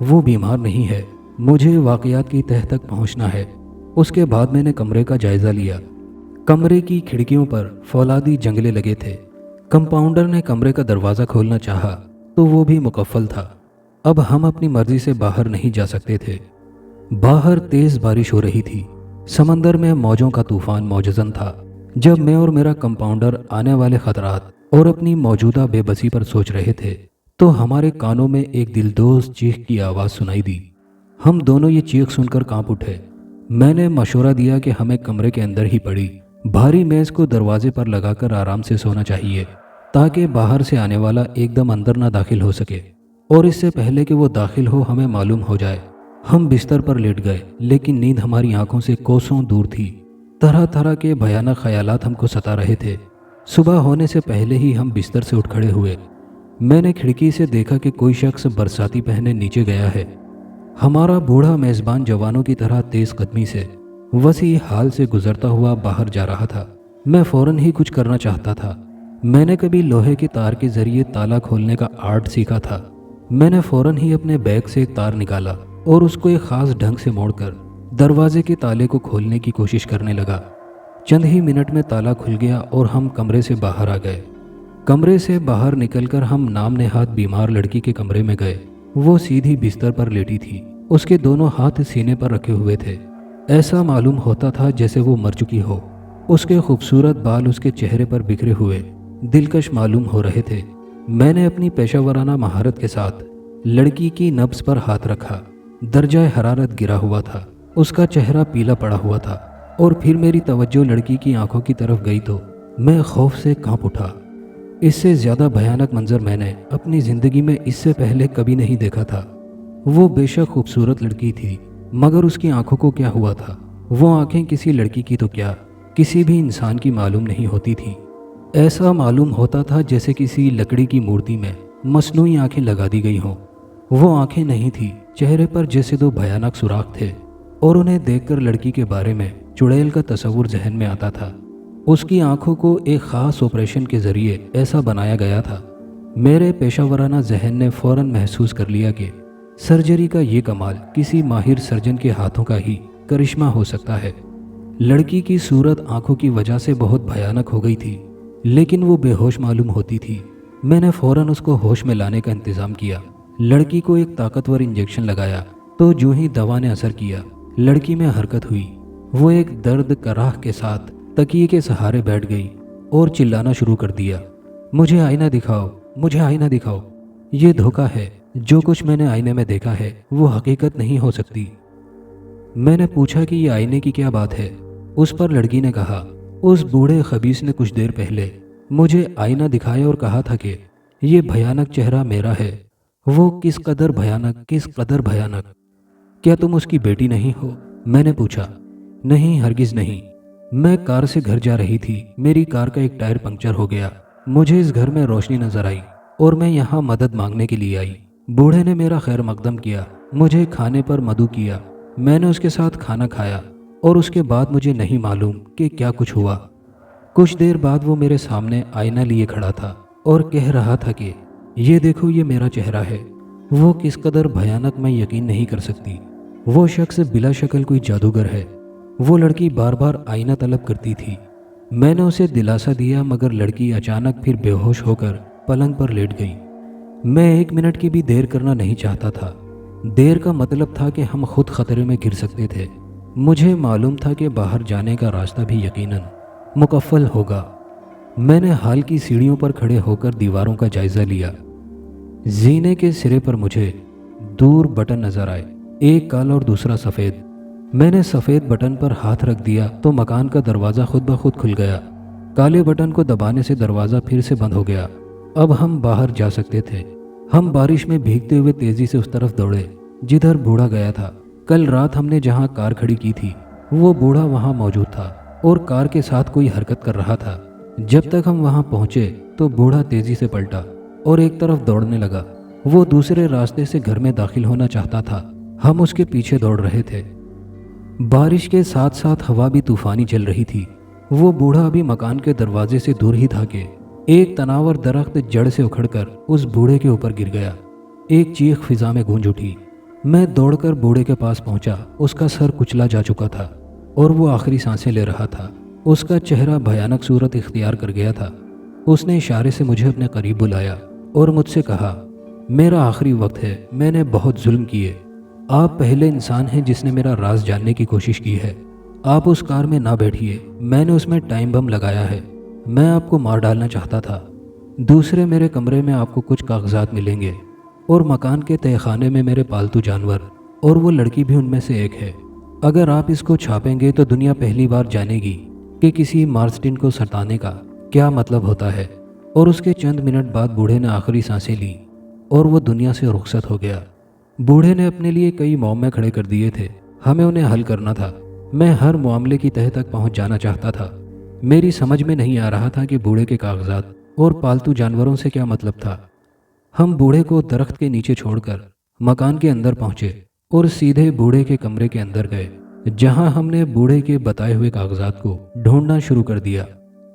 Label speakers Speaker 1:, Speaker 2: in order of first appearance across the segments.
Speaker 1: وہ بیمار نہیں ہے، مجھے واقعات کی تہہ تک پہنچنا ہے۔ اس کے بعد میں نے کمرے کا جائزہ لیا۔ کمرے کی کھڑکیوں پر فولادی جنگلے لگے تھے۔ کمپاؤنڈر نے کمرے کا دروازہ کھولنا چاہا تو وہ بھی مقفل تھا۔ اب ہم اپنی مرضی سے باہر نہیں جا سکتے تھے۔ باہر تیز بارش ہو رہی تھی، سمندر میں موجوں کا طوفان موجزن تھا۔ جب میں اور میرا کمپاؤنڈر آنے والے خطرات اور اپنی موجودہ بے بسی پر سوچ رہے تھے تو ہمارے کانوں میں ایک دلدوز چیخ کی آواز سنائی دی۔ ہم دونوں یہ چیخ سن کر کانپ اٹھے۔ میں نے مشورہ دیا کہ ہمیں کمرے کے اندر ہی پڑی بھاری میز کو دروازے پر لگا کر آرام سے سونا چاہیے تاکہ باہر سے آنے والا ایک دم اندر نہ داخل ہو سکے، اور اس سے پہلے کہ وہ داخل ہو ہمیں معلوم ہو جائے۔ ہم بستر پر لیٹ گئے، لیکن نیند ہماری آنکھوں سے کوسوں دور تھی۔ طرح طرح کے بھیانک خیالات ہم کو ستا رہے تھے۔ صبح ہونے سے پہلے ہی ہم بستر سے اٹھ کھڑے ہوئے۔ میں نے کھڑکی سے دیکھا کہ کوئی شخص برساتی پہنے نیچے گیا ہے۔ ہمارا بوڑھا میزبان جوانوں کی طرح تیز قدمی سے وسیع حال سے گزرتا ہوا باہر جا رہا تھا۔ میں فوراً ہی کچھ کرنا چاہتا تھا۔ میں نے کبھی لوہے کے تار کے ذریعے تالا کھولنے کا آرٹ سیکھا تھا۔ میں نے فوراً ہی اپنے بیگ سے ایک تار نکالا اور اس کو ایک خاص ڈھنگ سے موڑ کر دروازے کے تالے کو کھولنے کی کوشش کرنے لگا۔ چند ہی منٹ میں تالا کھل گیا اور ہم کمرے سے باہر آ گئے۔ کمرے سے باہر نکل کر ہم نام نہاد بیمار لڑکی کے کمرے میں گئے۔ وہ سیدھی بستر پر لیٹی تھی، اس کے دونوں ہاتھ سینے پر رکھے ہوئے تھے۔ ایسا معلوم ہوتا تھا جیسے وہ مر چکی ہو۔ اس کے خوبصورت بال اس کے چہرے پر بکھرے ہوئے دلکش معلوم ہو رہے تھے۔ میں نے اپنی پیشہ ورانہ مہارت کے ساتھ لڑکی کی نبض پر ہاتھ رکھا۔ درجہ حرارت گرا ہوا تھا، اس کا چہرہ پیلا پڑا ہوا تھا، اور پھر میری توجہ لڑکی کی آنکھوں کی طرف گئی تو میں خوف سے کانپ اٹھا۔ اس سے زیادہ بھیانک منظر میں نے اپنی زندگی میں اس سے پہلے کبھی نہیں دیکھا تھا۔ وہ بے شک خوبصورت لڑکی تھی، مگر اس کی آنکھوں کو کیا ہوا تھا؟ وہ آنکھیں کسی لڑکی کی تو کیا کسی بھی انسان کی معلوم نہیں ہوتی تھی۔ ایسا معلوم ہوتا تھا جیسے کسی لکڑی کی مورتی میں مصنوعی آنکھیں لگا دی گئی ہوں۔ وہ آنکھیں نہیں تھی، چہرے پر جیسے دو بھیانک سوراخ تھے، اور انہیں دیکھ کر لڑکی کے بارے میں چڑیل کا تصور ذہن میں آتا تھا۔ اس کی آنکھوں کو ایک خاص آپریشن کے ذریعے ایسا بنایا گیا تھا۔ میرے پیشہ ورانہ ذہن نے فوراً محسوس کر لیا کہ سرجری کا یہ کمال کسی ماہر سرجن کے ہاتھوں کا ہی کرشمہ ہو سکتا ہے۔ لڑکی کی صورت آنکھوں کی وجہ سے بہت بھیانک ہو گئی تھی، لیکن وہ بے ہوش معلوم ہوتی تھی۔ میں نے فوراً اس کو ہوش میں لانے کا انتظام کیا۔ لڑکی کو ایک طاقتور انجیکشن لگایا تو جو ہی دوا نے اثر کیا، لڑکی میں حرکت ہوئی۔ وہ ایک درد کراہ کے ساتھ تکیے کے سہارے بیٹھ گئی اور چلانا شروع کر دیا، مجھے آئینہ دکھاؤ، مجھے آئینہ دکھاؤ۔ یہ دھوکہ ہے، جو کچھ میں نے آئینے میں دیکھا ہے وہ حقیقت نہیں ہو سکتی۔ میں نے پوچھا کہ یہ آئینے کی کیا بات ہے؟ اس پر لڑکی نے کہا، اس بوڑھے خبیث نے کچھ دیر پہلے مجھے آئینہ دکھایا اور کہا تھا کہ یہ بھیانک چہرہ میرا ہے۔ وہ کس قدر بھیانک، کس قدر بھیانک۔ کیا تم اس کی بیٹی نہیں ہو؟ میں نے پوچھا۔ نہیں، ہرگز نہیں۔ میں کار سے گھر جا رہی تھی، میری کار کا ایک ٹائر پنکچر ہو گیا۔ مجھے اس گھر میں روشنی نظر آئی اور میں یہاں مدد مانگنے کے لیے آئی۔ بوڑھے نے میرا خیر مقدم کیا، مجھے کھانے پر مدعو کیا۔ میں نے اس کے ساتھ کھانا کھایا اور اس کے بعد مجھے نہیں معلوم کہ کیا کچھ ہوا۔ کچھ دیر بعد وہ میرے سامنے آئینہ لیے کھڑا تھا اور کہہ رہا تھا کہ یہ دیکھو، یہ میرا چہرہ ہے۔ وہ کس قدر بھیانک میں یقین نہیں کر سکتی۔ وہ شخص بلا شکل کوئی جادوگر ہے۔ وہ لڑکی بار بار آئینہ طلب کرتی تھی۔ میں نے اسے دلاسا دیا، مگر لڑکی اچانک پھر بے ہوش ہو کر پلنگ پر لیٹ گئی۔ میں 1 منٹ کی بھی دیر کرنا نہیں چاہتا تھا۔ دیر کا مطلب تھا کہ ہم خود خطرے میں گر سکتے تھے۔ مجھے معلوم تھا کہ باہر جانے کا راستہ بھی یقیناً مکفل ہوگا۔ میں نے حال کی سیڑھیوں پر کھڑے ہو کر دیواروں کا جائزہ لیا۔ زینے کے سرے پر مجھے دور بٹن نظر آئے، ایک کالا اور دوسرا سفید۔ میں نے سفید بٹن پر ہاتھ رکھ دیا تو مکان کا دروازہ خود بخود کھل گیا۔ کالے بٹن کو دبانے سے دروازہ پھر سے بند ہو گیا۔ اب ہم باہر جا سکتے تھے۔ ہم بارش میں بھیگتے ہوئے تیزی سے اس طرف دوڑے جدھر بوڑھا گیا تھا۔ کل رات ہم نے جہاں کار کھڑی کی تھی وہ بوڑھا وہاں موجود تھا اور کار کے ساتھ کوئی حرکت کر رہا تھا۔ جب تک ہم وہاں پہنچے تو بوڑھا تیزی سے پلٹا اور ایک طرف دوڑنے لگا۔ وہ دوسرے راستے سے گھر میں داخل ہونا چاہتا تھا۔ ہم اس کے پیچھے دوڑ رہے تھے۔ بارش کے ساتھ ساتھ ہوا بھی طوفانی چل رہی تھی۔ وہ بوڑھا ابھی مکان کے دروازے سے دور ہی تھا کہ ایک تناور درخت جڑ سے اکھڑ کر اس بوڑھے کے اوپر گر گیا۔ ایک چیخ فضا میں گونج اٹھی۔ میں دوڑ کر بوڑھے کے پاس پہنچا۔ اس کا سر کچلا جا چکا تھا اور وہ آخری سانسیں لے رہا تھا۔ اس کا چہرہ بھیانک صورت اختیار کر گیا تھا۔ اس نے اشارے سے مجھے اپنے قریب بلایا اور مجھ سے کہا، میرا آخری وقت ہے، میں نے بہت ظلم کیے۔ آپ پہلے انسان ہیں جس نے میرا راز جاننے کی کوشش کی ہے۔ آپ اس کار میں نہ بیٹھیے، میں نے اس میں ٹائم بم لگایا ہے۔ میں آپ کو مار ڈالنا چاہتا تھا۔ دوسرے میرے کمرے میں آپ کو کچھ کاغذات ملیں گے اور مکان کے تہہ خانے میں میرے پالتو جانور اور وہ لڑکی بھی ان میں سے ایک ہے۔ اگر آپ اس کو چھاپیں گے تو دنیا پہلی بار جانے گی کہ کسی مارسٹن کو ستانے کا کیا مطلب ہوتا ہے۔ اور اس کے چند منٹ بعد بوڑھے نے آخری سانسیں لیں اور وہ دنیا سے رخصت ہو گیا۔ بوڑھے نے اپنے لیے کئی معاملے کھڑے کر دیے تھے، ہمیں انہیں حل کرنا تھا۔ میں ہر معاملے کی تہہ تک پہنچ جانا چاہتا تھا۔ میری سمجھ میں نہیں آ رہا تھا کہ بوڑھے کے کاغذات اور پالتو جانوروں سے کیا مطلب تھا۔ ہم بوڑھے کو درخت کے نیچے چھوڑ کر مکان کے اندر پہنچے اور سیدھے بوڑھے کے کمرے کے اندر گئے، جہاں ہم نے بوڑھے کے بتائے ہوئے کاغذات کو ڈھونڈنا شروع کر دیا۔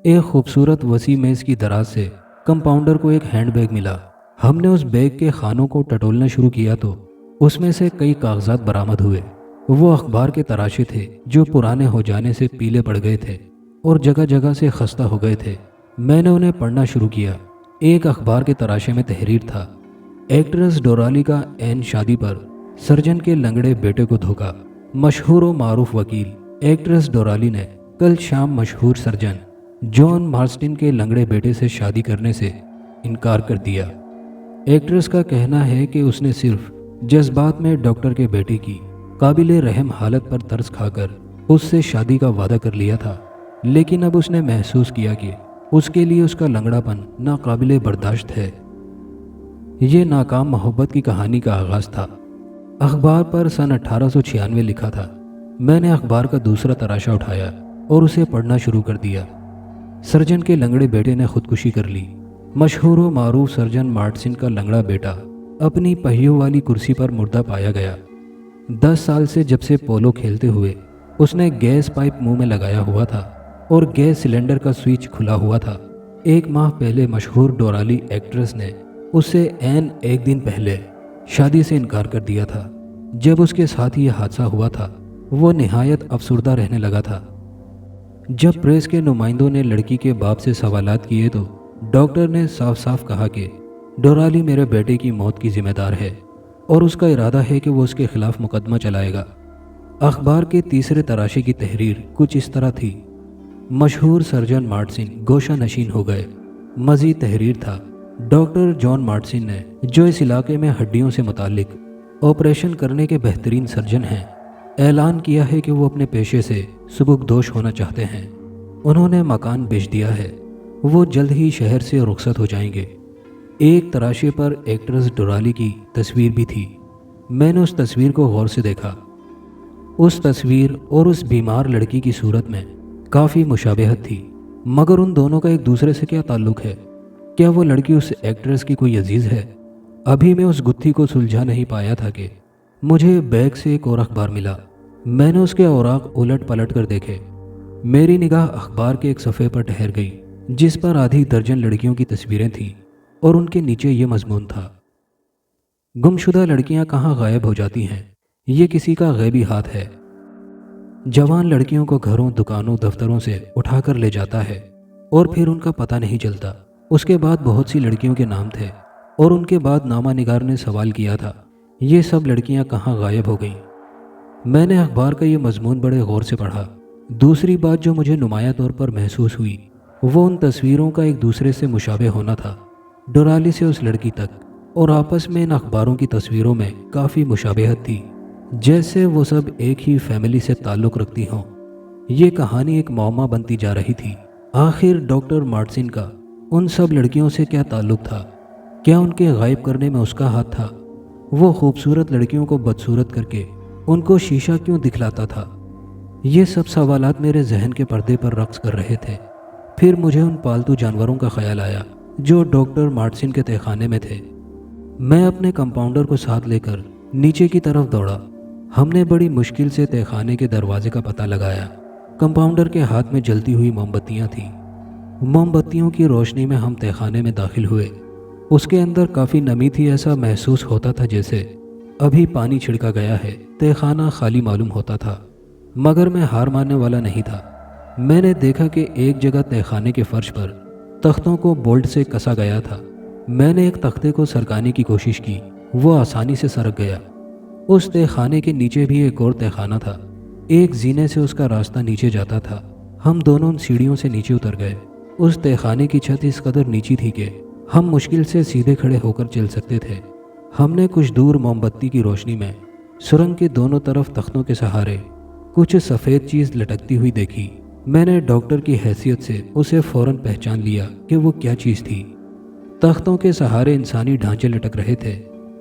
Speaker 1: ایک خوبصورت وسیع میز کی دراز سے کمپاؤنڈر کو ایک ہینڈ بیگ ملا۔ ہم نے اس بیگ کے خانوں کو ٹٹولنا شروع کیا تو اس میں سے کئی کاغذات برآمد ہوئے۔ وہ اخبار کے تراشے تھے جو پرانے ہو جانے سے پیلے پڑ گئے تھے اور جگہ جگہ سے خستہ ہو گئے تھے۔ میں نے انہیں پڑھنا شروع کیا۔ ایک اخبار کے تراشے میں تحریر تھا، ایکٹریس ڈورالی کا عین شادی پر سرجن کے لنگڑے بیٹے کو دھوکا۔ مشہور و معروف وکیل ایکٹریس ڈورالی نے کل شام مشہور سرجن جان مارسٹن کے لنگڑے بیٹے سے شادی کرنے سے انکار کر دیا۔ ایکٹریس کا کہنا ہے کہ اس نے صرف جذبات میں ڈاکٹر کے بیٹے کی قابل رحم حالت پر ترس کھا کر اس سے شادی کا وعدہ کر لیا تھا، لیکن اب اس نے محسوس کیا کہ اس کے لیے اس کا لنگڑا پن ناقابل برداشت ہے۔ یہ ناکام محبت کی کہانی کا آغاز تھا۔ اخبار پر سن 1896 لکھا تھا۔ میں نے اخبار کا دوسرا تراشا اٹھایا اور اسے پڑھنا شروع کر دیا۔ سرجن کے لنگڑے بیٹے نے خودکشی کر لی۔ مشہور و معروف سرجن مارٹسن کا لنگڑا بیٹا اپنی پہیوں والی کرسی پر مردہ پایا گیا۔ 10 سال سے جب سے پولو کھیلتے ہوئے اس نے گیس پائپ منہ میں لگایا ہوا تھا اور گیس سلنڈر کا سوئچ کھلا ہوا تھا۔ 1 ماہ پہلے مشہور ڈورالی ایکٹریس نے اس سے عین 1 دن پہلے شادی سے انکار کر دیا تھا۔ جب اس کے ساتھ یہ حادثہ ہوا تھا وہ نہایت افسردہ رہنے لگا تھا۔ جب پریس کے نمائندوں نے لڑکی کے باپ سے سوالات کیے تو ڈاکٹر نے صاف صاف کہا کہ ڈورالی میرے بیٹے کی موت کی ذمہ دار ہے اور اس کا ارادہ ہے کہ وہ اس کے خلاف مقدمہ چلائے گا۔ اخبار کے تیسرے تراشے کی تحریر کچھ اس طرح تھی، مشہور سرجن مارٹسن گوشہ نشین ہو گئے۔ مزید تحریر تھا، ڈاکٹر جان مارٹسن نے جو اس علاقے میں ہڈیوں سے متعلق آپریشن کرنے کے بہترین سرجن ہیں، اعلان کیا ہے کہ وہ اپنے پیشے سے سبکدوش ہونا چاہتے ہیں۔ انہوں نے مکان بیچ دیا ہے، وہ جلد ہی شہر سے رخصت ہو جائیں گے۔ ایک تراشے پر ایکٹریس ڈورالی کی تصویر بھی تھی۔ میں نے اس تصویر کو غور سے دیکھا۔ اس تصویر اور اس بیمار لڑکی کی صورت میں کافی مشابہت تھی، مگر ان دونوں کا ایک دوسرے سے کیا تعلق ہے؟ کیا وہ لڑکی اس ایکٹریس کی کوئی عزیز ہے؟ ابھی میں اس گتھی کو سلجھا نہیں پایا تھا کہ مجھے بیگ سے ایک اور اخبار ملا۔ میں نے اس کے اوراق الٹ پلٹ کر دیکھے۔ میری نگاہ اخبار کے ایک صفحے پر ٹھہر گئی جس پر آدھی درجن لڑکیوں کی تصویریں تھیں اور ان کے نیچے یہ مضمون تھا، گمشدہ لڑکیاں کہاں غائب ہو جاتی ہیں، یہ کسی کا غیبی ہاتھ ہے۔ جوان لڑکیوں کو گھروں، دکانوں، دفتروں سے اٹھا کر لے جاتا ہے اور پھر ان کا پتہ نہیں چلتا۔ اس کے بعد بہت سی لڑکیوں کے نام تھے اور ان کے بعد نامہ نگار نے سوال کیا تھا، یہ سب لڑکیاں کہاں غائب ہو گئیں؟ میں نے اخبار کا یہ مضمون بڑے غور سے پڑھا۔ دوسری بات جو مجھے نمایاں طور پر محسوس ہوئی وہ ان تصویروں کا ایک دوسرے سے مشابہ ہونا تھا، ڈورالی سے اس لڑکی تک، اور آپس میں ان اخباروں کی تصویروں میں کافی مشابہت تھی، جیسے وہ سب ایک ہی فیملی سے تعلق رکھتی ہوں۔ یہ کہانی ایک معمہ بنتی جا رہی تھی۔ آخر ڈاکٹر مارٹسن کا ان سب لڑکیوں سے کیا تعلق تھا؟ کیا ان کے غائب کرنے میں اس کا ہاتھ تھا؟ وہ خوبصورت لڑکیوں کو بدصورت کر کے ان کو شیشہ کیوں دکھلاتا تھا؟ یہ سب سوالات میرے ذہن کے پردے پر رقص کر رہے تھے۔ پھر مجھے ان پالتو جانوروں کا خیال آیا جو ڈاکٹر مارٹسن کے تہخانے میں تھے۔ میں اپنے کمپاؤنڈر کو ساتھ لے کر نیچے کی طرف دوڑا۔ ہم نے بڑی مشکل سے تہخانے کے دروازے کا پتہ لگایا۔ کمپاؤنڈر کے ہاتھ میں جلتی ہوئی موم بتیاں تھیں۔ موم بتیوں کی روشنی میں ہم تہخانے میں داخل ہوئے۔ اس کے اندر کافی نمی تھی، ایسا محسوس ہوتا تھا جیسے ابھی پانی چھڑکا گیا ہے، تہخانہ خالی معلوم ہوتا تھا، مگر میں ہار ماننے والا نہیں تھا۔ میں نے دیکھا کہ ایک جگہ تہخانے کے فرش پر تختوں کو بولٹ سے کسا گیا تھا۔ میں نے ایک تختے کو سرکانے کی کوشش کی، وہ آسانی سے سرک گیا۔ اس تہخانے کے نیچے بھی ایک اور تہخانہ تھا، ایک زینے سے اس کا راستہ نیچے جاتا تھا۔ ہم دونوں ان سیڑھیوں سے نیچے اتر گئے۔ اس تہخانے کی چھت اس قدر نیچی تھی کہ ہم مشکل سے سیدھے کھڑے ہو کر چل سکتے تھے۔ ہم نے کچھ دور موم بتی کی روشنی میں سرنگ کے دونوں طرف تختوں کے سہارے کچھ سفید چیز لٹکتی ہوئی دیکھی۔ میں نے ڈاکٹر کی حیثیت سے اسے فوراً پہچان لیا کہ وہ کیا چیز تھی۔ تختوں کے سہارے انسانی ڈھانچے لٹک رہے تھے۔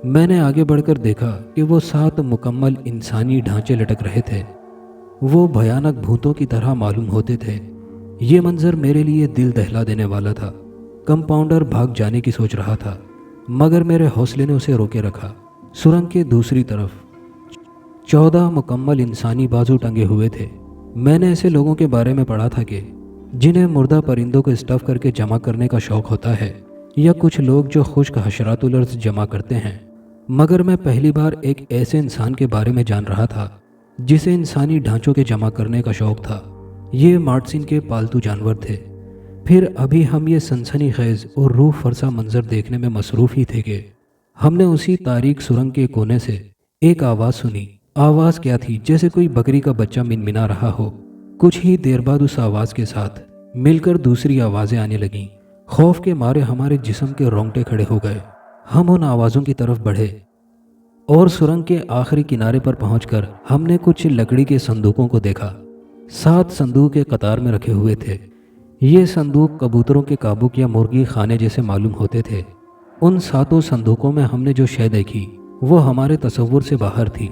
Speaker 1: میں نے آگے بڑھ کر دیکھا کہ وہ 7 مکمل انسانی ڈھانچے لٹک رہے تھے۔ وہ بھیانک بھوتوں کی طرح معلوم ہوتے تھے۔ یہ منظر میرے لیے دل دہلا دینے والا تھا۔ کمپاؤنڈر بھاگ جانے کی سوچ رہا تھا، مگر میرے حوصلے نے اسے روکے رکھا۔ سرنگ کے دوسری طرف 14 مکمل انسانی بازو ٹنگے ہوئے تھے۔ میں نے ایسے لوگوں کے بارے میں پڑھا تھا کہ جنہیں مردہ پرندوں کو اسٹف کر کے جمع کرنے کا شوق ہوتا ہے، یا کچھ لوگ جو خشک حشرات الارض جمع کرتے ہیں، مگر میں پہلی بار ایک ایسے انسان کے بارے میں جان رہا تھا جسے انسانی ڈھانچوں کے جمع کرنے کا شوق تھا۔ یہ مارٹسن کے پالتو جانور تھے۔ پھر ابھی ہم یہ سنسنی خیز اور روح فرسا منظر دیکھنے میں مصروف ہی تھے کہ ہم نے اسی تاریک سرنگ کے کونے سے ایک آواز سنی۔ آواز کیا تھی؟ جیسے کوئی بکری کا بچہ منمنا رہا ہو۔ کچھ ہی دیر بعد اس آواز کے ساتھ مل کر دوسری آوازیں آنے لگیں۔ خوف کے مارے ہمارے جسم کے رونگٹے کھڑے ہو گئے۔ ہم ان آوازوں کی طرف بڑھے اور سرنگ کے آخری کنارے پر پہنچ کر ہم نے کچھ لکڑی کے صندوقوں کو دیکھا۔ 7 صندوق ایک قطار میں رکھے ہوئے تھے۔ یہ صندوق کبوتروں کے کابوک یا مرغی خانے جیسے معلوم ہوتے تھے۔ ان 7 صندوقوں میں ہم نے جو شے دیکھی وہ ہمارے تصور سے باہر تھی۔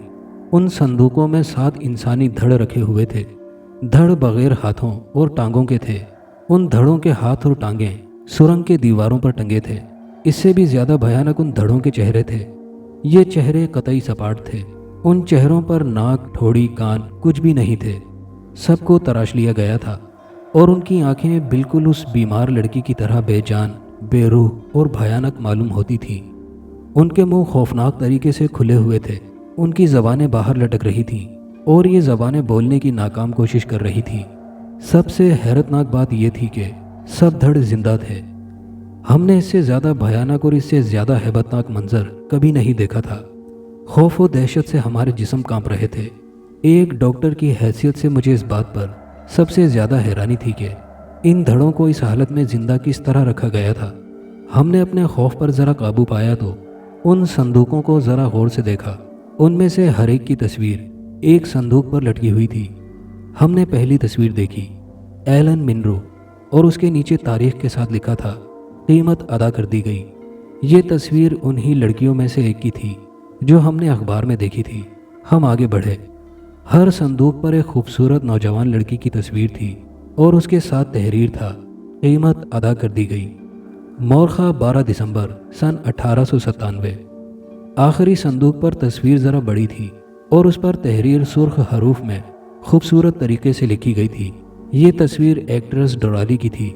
Speaker 1: ان صندوقوں میں 7 انسانی دھڑ رکھے ہوئے تھے۔ دھڑ بغیر ہاتھوں اور ٹانگوں کے تھے۔ ان دھڑوں کے ہاتھ اور ٹانگیں سرنگ کے دیواروں پر ٹنگے تھے۔ اس سے بھی زیادہ بھیانک ان دھڑوں کے چہرے تھے۔ یہ چہرے قطعی سپاٹ تھے۔ ان چہروں پر ناک، ٹھوڑی، کان کچھ بھی نہیں تھے۔ سب کو تراش لیا گیا تھا، اور ان کی آنکھیں بالکل اس بیمار لڑکی کی طرح بے جان، بے روح اور بھیانک معلوم ہوتی تھیں۔ ان کے منہ خوفناک طریقے سے کھلے ہوئے تھے۔ ان کی زبانیں باہر لٹک رہی تھیں، اور یہ زبانیں بولنے کی ناکام کوشش کر رہی تھیں۔ سب سے حیرتناک بات یہ تھی کہ سب دھڑ زندہ تھے۔ ہم نے اس سے زیادہ بھیانک اور اس سے زیادہ ہیبتناک منظر کبھی نہیں دیکھا تھا۔ خوف و دہشت سے ہمارے جسم کانپ رہے تھے۔ ایک ڈاکٹر کی حیثیت سے مجھے اس بات پر سب سے زیادہ حیرانی تھی کہ ان دھڑوں کو اس حالت میں زندہ کس طرح رکھا گیا تھا۔ ہم نے اپنے خوف پر ذرا قابو پایا تو ان صندوقوں کو ذرا غور سے دیکھا۔ ان میں سے ہر ایک کی تصویر ایک صندوق پر لٹکی ہوئی تھی۔ ہم نے پہلی تصویر دیکھی، ایلن منرو، اور اس کے نیچے تاریخ کے ساتھ لکھا تھا، قیمت ادا کر دی گئی۔ یہ تصویر انہی لڑکیوں میں سے ایک کی تھی جو ہم نے اخبار میں دیکھی تھی۔ ہم آگے بڑھے۔ ہر صندوق پر ایک خوبصورت نوجوان لڑکی کی تصویر تھی، اور اس کے ساتھ تحریر تھا، قیمت ادا کر دی گئی۔ مورخہ 12 دسمبر سن 1897۔ آخری صندوق پر تصویر ذرا بڑی تھی، اور اس پر تحریر سرخ حروف میں خوبصورت طریقے سے لکھی گئی تھی۔ یہ تصویر ایکٹریس ڈورالی کی تھی۔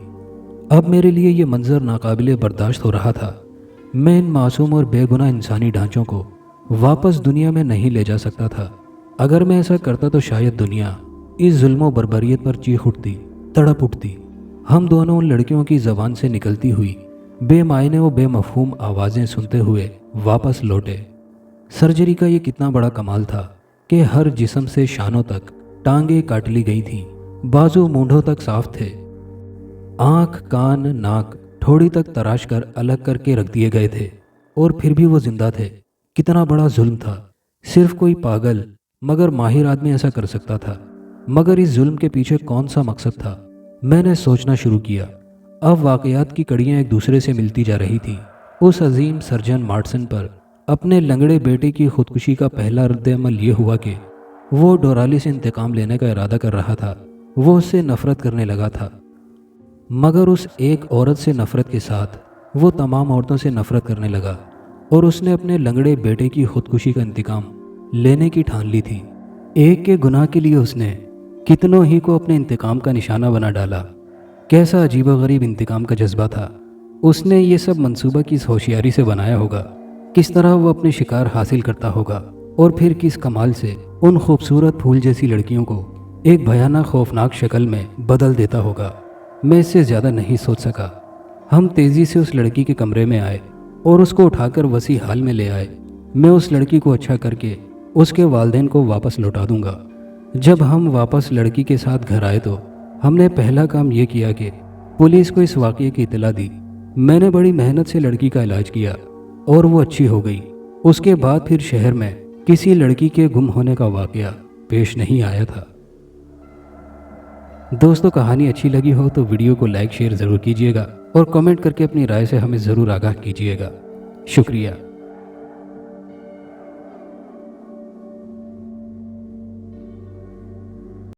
Speaker 1: اب میرے لیے یہ منظر ناقابل برداشت ہو رہا تھا۔ میں ان معصوم اور بے گناہ انسانی ڈھانچوں کو واپس دنیا میں نہیں لے جا سکتا تھا۔ اگر میں ایسا کرتا تو شاید دنیا اس ظلم و بربریت پر چیخ اٹھتی، تڑپ اٹھتی۔ ہم دونوں ان لڑکیوں کی زبان سے نکلتی ہوئی بے معنی و بے مفہوم آوازیں سنتے ہوئے واپس لوٹے۔ سرجری کا یہ کتنا بڑا کمال تھا کہ ہر جسم سے شانوں تک ٹانگیں کاٹ لی گئی تھیں، بازو مونڈھوں تک صاف تھے، آنکھ، کان، ناک، ٹھوڑی تک تراش کر الگ کر کے رکھ دیے گئے تھے، اور پھر بھی وہ زندہ تھے۔ کتنا بڑا ظلم تھا! صرف کوئی پاگل مگر ماہر آدمی ایسا کر سکتا تھا۔ مگر اس ظلم کے پیچھے کون سا مقصد تھا؟ میں نے سوچنا شروع کیا۔ اب واقعات کی کڑیاں ایک دوسرے سے ملتی جا رہی تھیں۔ اس عظیم سرجن مارٹسن پر اپنے لنگڑے بیٹے کی خودکشی کا پہلا رد عمل یہ ہوا کہ وہ ڈورالی سے انتقام لینے کا ارادہ کر رہا تھا۔ وہ اس سے نفرت کرنے لگا تھا، مگر اس ایک عورت سے نفرت کے ساتھ وہ تمام عورتوں سے نفرت کرنے لگا، اور اس نے اپنے لنگڑے بیٹے کی خودکشی کا انتقام لینے کی ٹھان لی تھی۔ ایک کے گناہ کے لیے اس نے کتنوں ہی کو اپنے انتقام کا نشانہ بنا ڈالا۔ کیسا عجیب و غریب انتقام کا جذبہ تھا! اس نے یہ سب منصوبہ کس ہوشیاری سے بنایا ہوگا؟ کس طرح وہ اپنے شکار حاصل کرتا ہوگا اور پھر کس کمال سے ان خوبصورت پھول جیسی لڑکیوں کو ایک بھیانک خوفناک شکل میں بدل دیتا ہوگا۔ میں اس سے زیادہ نہیں سوچ سکا۔ ہم تیزی سے اس لڑکی کے کمرے میں آئے اور اس کو اٹھا کر وسیع ہال میں لے آئے۔ میں اس لڑکی کو اچھا کر کے اس کے والدین کو واپس لوٹا دوں گا۔ جب ہم واپس لڑکی کے ساتھ گھر آئے تو ہم نے پہلا کام یہ کیا کہ پولیس کو اس واقعے کی اطلاع دی۔ میں نے بڑی محنت سے لڑکی کا علاج کیا اور وہ اچھی ہو گئی۔ اس کے بعد پھر شہر میں کسی لڑکی کے گم ہونے کا واقعہ پیش نہیں آیا تھا۔ دوستو، کہانی اچھی لگی ہو تو ویڈیو کو لائک شیئر ضرور کیجیے گا اور کمنٹ کر کے اپنی رائے سے ہمیں ضرور آگاہ کیجیے گا۔ شکریہ۔